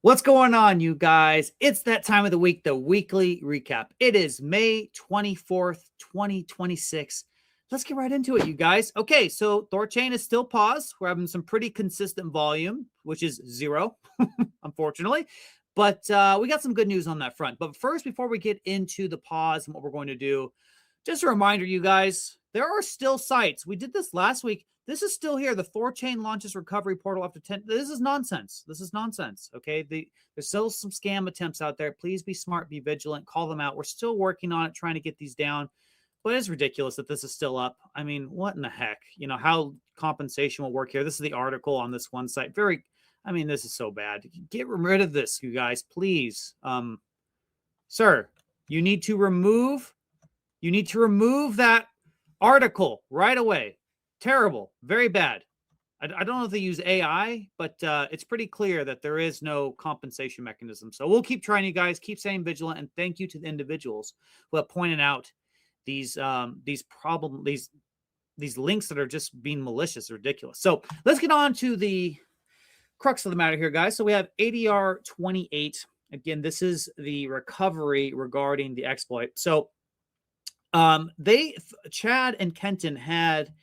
What's going on, you guys? It's that time of the week, the weekly recap. It is May 24th, 2026. Let's get right into it, you guys. Okay, so THORChain is still paused. We're having some pretty consistent volume, which is zero, unfortunately. But we got some good news on that front. But first, before we get into the pause and what we're going to do, just a reminder, you guys, there are still sites. We did this last week. This is still here. The THORChain launches recovery portal after 10. This is nonsense. This is nonsense. Okay. There's still some scam attempts out there. Please be smart, be vigilant, call them out. We're still working on it, trying to get these down. But it's ridiculous that this is still up. I mean, what in the heck? You know, how compensation will work here. This is the article on this one site. This is so bad. Get rid of this, you guys, please. Sir, you need to remove that article right away. Terrible. Very bad. I don't know if they use AI, but it's pretty clear that there is no compensation mechanism. So we'll keep trying, you guys. Keep staying vigilant, and thank you to the individuals who have pointed out these links that are just being malicious, ridiculous. So let's get on to the crux of the matter here, guys. So we have ADR 28. Again, this is the recovery regarding the exploit. So Chad and Kenton had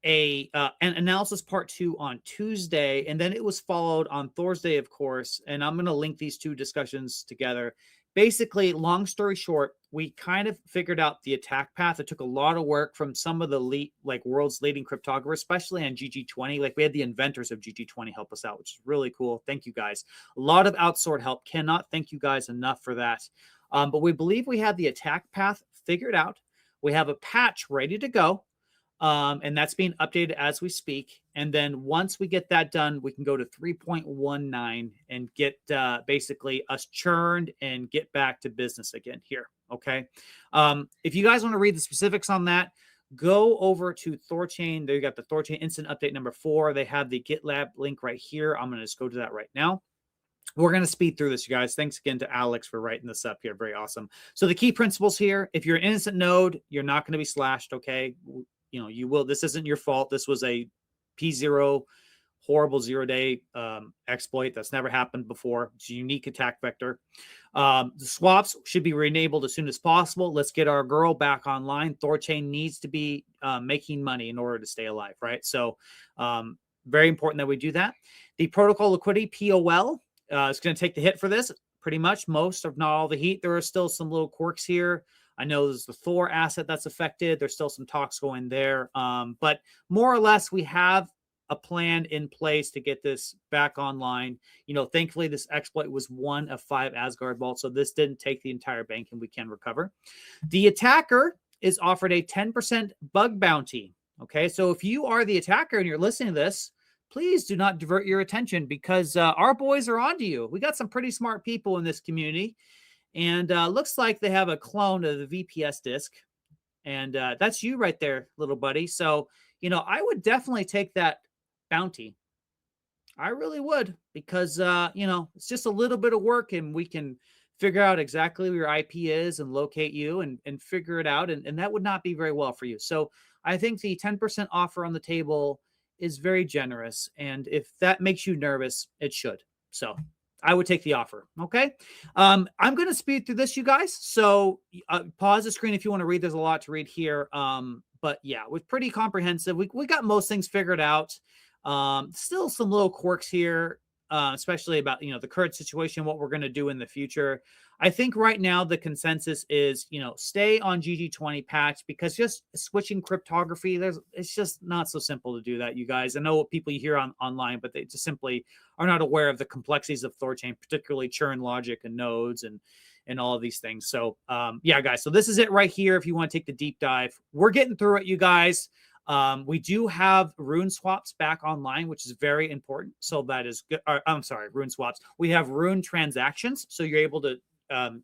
an analysis part 2 on Tuesday, and then it was followed on Thursday, of course. And I'm going to link these two discussions together. Basically, long story short, we kind of figured out the attack path. It took a lot of work from some of the world's leading cryptographers, especially on GG20. Like, we had the inventors of GG20 help us out, which is really cool. Thank you, guys. A lot of outsourced help. Cannot thank you guys enough for that. But we believe we have the attack path figured out. We have a patch ready to go. And that's being updated as we speak. And then once we get that done, we can go to 3.19 and get basically us churned and get back to business again here. Okay. If you guys want to read the specifics on that, go over to THORChain. They got the THORChain instant update number 4. They have the GitLab link right here. I'm going to just go to that right now. We're going to speed through this, you guys. Thanks again to Alex for writing this up here. Very awesome. So the key principles here: if you're an innocent node, you're not going to be slashed. Okay. You will. This isn't your fault. This was a P0 horrible 0-day exploit that's never happened before. It's a unique attack vector. The swaps should be re-enabled as soon as possible. Let's get our girl back online. THORChain needs to be making money in order to stay alive, right? So very important that we do that. The protocol liquidity, POL, is going to take the hit for this. Pretty much most, if not all, the heat. There are still some little quirks here. I know there's the Thor asset that's affected. There's still some talks going there. But more or less, we have a plan in place to get this back online. Thankfully, this exploit was one of 5 Asgard vaults, so this didn't take the entire bank, and we can recover. The attacker is offered a 10% bug bounty. Okay, so if you are the attacker and you're listening to this, please do not divert your attention, because our boys are onto you. We got some pretty smart people in this community. And looks like they have a clone of the VPS disk. And that's you right there, little buddy. So, I would definitely take that bounty. I really would, because, it's just a little bit of work, and we can figure out exactly where your IP is and locate you and figure it out. And that would not be very well for you. So I think the 10% offer on the table is very generous. And if that makes you nervous, it should. So I would take the offer. Okay. I'm going to speed through this, you guys. So pause the screen if you want to read. There's a lot to read here. But yeah, it was pretty comprehensive. We got most things figured out. Still some little quirks here, especially about, the current situation, what we're going to do in the future. I think right now the consensus is, stay on GG20 patch, because just switching cryptography, it's just not so simple to do that, you guys. I know what people you hear online, but they just simply are not aware of the complexities of THORChain, particularly churn logic and nodes and all of these things. So yeah, guys, so this is it right here. If you want to take the deep dive, we're getting through it, you guys. We do have rune swaps back online, which is very important. So that is good. I'm sorry, rune swaps. We have rune transactions. So you're able to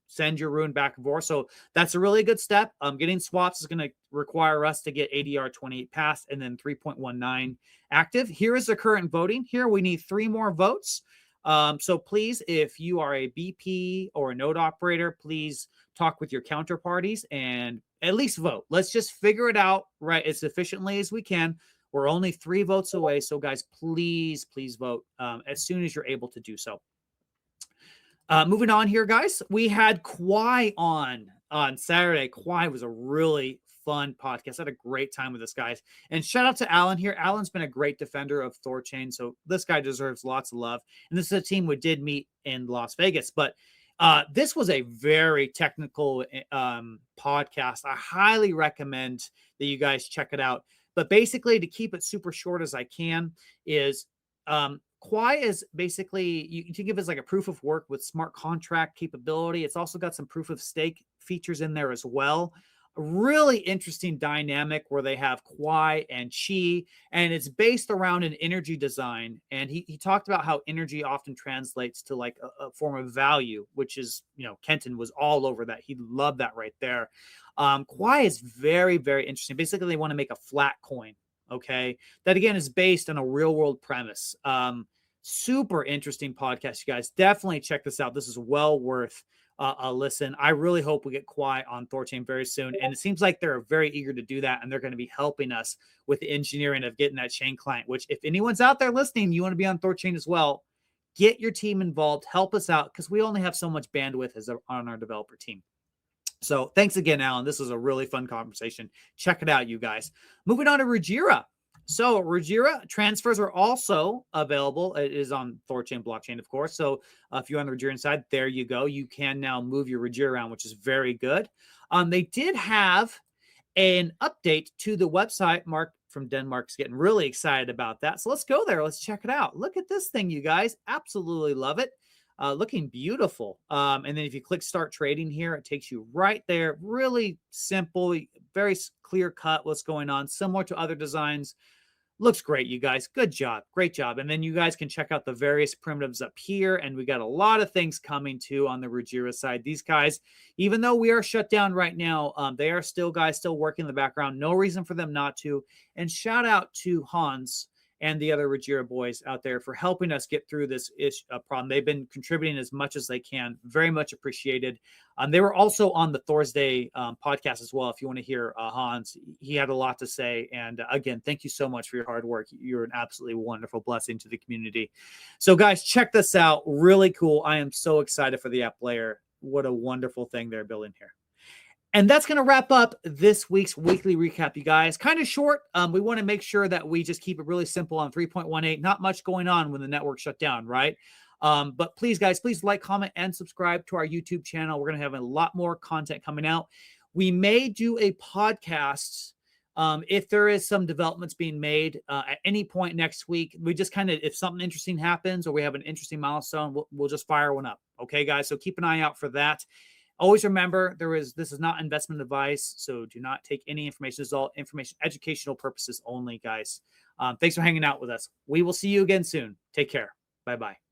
send your rune back and forth. So that's a really good step. Getting swaps is going to require us to get ADR 28 passed and then 3.19 active. Here is the current voting. Here we need 3 more votes. So please, if you are a BP or a node operator, please talk with your counterparties and at least vote. Let's just figure it out right as efficiently as we can. We're only 3 votes away. So guys, please vote as soon as you're able to do so. Moving on here, guys, we had Quai on Saturday. Quai was a really fun podcast. I had a great time with this guys. And shout out to Alan here. Alan's been a great defender of THORChain, so this guy deserves lots of love. And this is a team we did meet in Las Vegas, but this was a very technical podcast. I highly recommend that you guys check it out. But basically, to keep it super short as I can, is Quai is basically, you can give it as like a proof of work with smart contract capability. It's also got some proof of stake features in there as well. A really interesting dynamic where they have Quai and Chi, and it's based around an energy design. And he talked about how energy often translates to like a form of value, which is, Kenton was all over that. He loved that right there. Quai is very, very interesting. Basically, they want to make a flat coin. Okay. That again is based on a real world premise. Super interesting podcast, you guys. Definitely check this out. This is well worth a listen. I really hope we get Quai on THORChain very soon. And it seems like they're very eager to do that. And they're going to be helping us with the engineering of getting that chain client, which if anyone's out there listening, you want to be on THORChain as well, get your team involved, help us out, because we only have so much bandwidth on our developer team. So thanks again, Alan. This was a really fun conversation. Check it out, you guys. Moving on to Rujira. So Rujira transfers are also available. It is on THORChain blockchain, of course. So if you're on the Rujira side, there you go. You can now move your Rujira around, which is very good. They did have an update to the website. Mark from Denmark's getting really excited about that. So let's go there. Let's check it out. Look at this thing, you guys. Absolutely love it. Looking beautiful. And then if you click start trading here, it takes you right there. Really simple, very clear cut what's going on, similar to other designs. Looks great, you guys. Good job. Great job. And then you guys can check out the various primitives up here. And we got a lot of things coming too on the Rujira side. These guys, even though we are shut down right now, they are still working in the background. No reason for them not to. And shout out to Hans and the other Rujira boys out there for helping us get through this problem. They've been contributing as much as they can. Very much appreciated. They were also on the Thursday podcast as well. If you want to hear Hans, he had a lot to say. And again, thank you so much for your hard work. You're an absolutely wonderful blessing to the community. So guys, check this out. Really cool. I am so excited for the app layer. What a wonderful thing they're building here. And that's going to wrap up this week's weekly recap, you guys. Kind of short. We want to make sure that we just keep it really simple on 3.18. Not much going on when the network shut down, right? But please, guys, please like, comment, and subscribe to our YouTube channel. We're going to have a lot more content coming out. We may do a podcast if there is some developments being made at any point next week. We just kind of, if something interesting happens or we have an interesting milestone, we'll just fire one up. Okay, guys? So keep an eye out for that. Always remember, this is not investment advice, so do not take any information. This is all information, educational purposes only, guys. Thanks for hanging out with us. We will see you again soon. Take care. Bye-bye.